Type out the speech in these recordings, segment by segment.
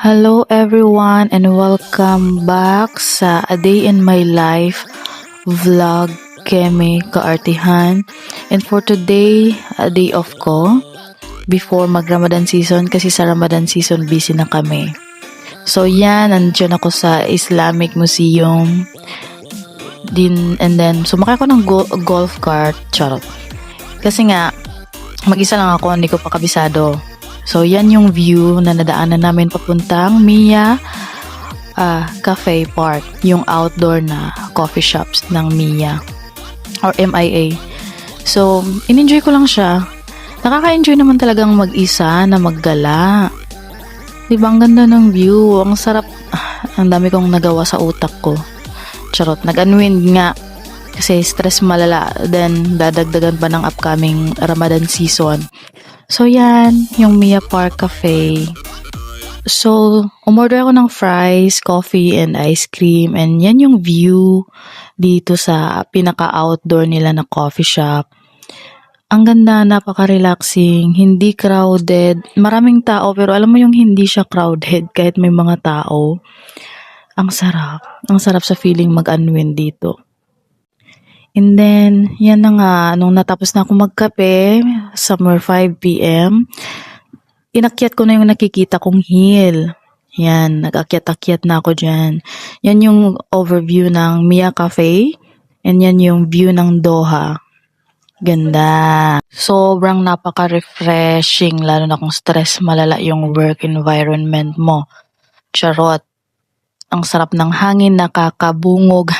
Hello everyone and welcome back sa A Day in My Life vlog Kemi Kaartihan. And for today, a day off ko before mag-Ramadan season kasi sa Ramadan season busy na kami. So yan, nandiyan ako sa Islamic Museum din, and then sumakay ako ng golf cart, charot. Kasi nga, mag-isa lang ako, hindi ko pa kabisado. So, yan yung view na nadaanan namin papuntang Mia Cafe Park, yung outdoor na coffee shops ng Mia or MIA. So, in-enjoy ko lang siya. Nakaka-enjoy naman talagang mag-isa na maggala. Diba, ang ganda ng view, ang sarap. Ang dami kong nagawa sa utak ko. Charot, nag-unwind nga kasi stress malala, then dadagdagan pa ng upcoming Ramadan season. So yan, yung Mia Park Cafe. So, umorder ako ng fries, coffee, and ice cream. And yan yung view dito sa pinaka-outdoor nila na coffee shop. Ang ganda, napaka-relaxing, hindi crowded. Maraming tao, pero alam mo yung hindi siya crowded kahit may mga tao. Ang sarap. Ang sarap sa feeling mag-unwind dito. And then, yan na nga, nung natapos na ako magkape, somewhere 5 p.m., inakyat ko na yung nakikita kong hill. Yan, nag-akyat-akyat na ako dyan. Yan yung overview ng Mia Cafe, and yan yung view ng Doha. Ganda. Sobrang napaka-refreshing, lalo na kung stress malala yung work environment mo. Charot. Ang sarap ng hangin, nakakabungog.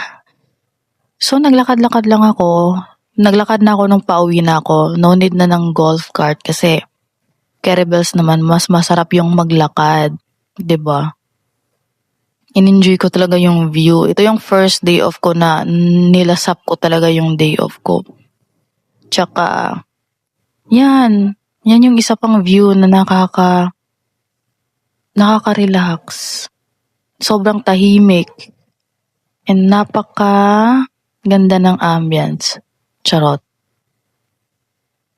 So, naglakad-lakad lang ako. Naglakad na ako nung pauwi na ako. No need na ng golf cart kasi kettlebells naman, mas masarap yung maglakad. 'Di ba? In-enjoy ko talaga yung view. Ito yung first day off ko na nilasap ko talaga yung day off ko. Tsaka, yan. Yan yung isa pang view na nakaka-relax. Sobrang tahimik. And napaka-ganda ng ambience. Charot.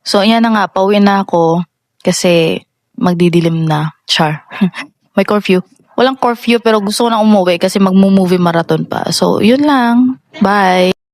So, yan na nga. Pauwi na ako kasi magdidilim na. Char. May curfew. Walang curfew pero gusto ko na umuwi kasi magmo-movie marathon pa. So, yun lang. Bye!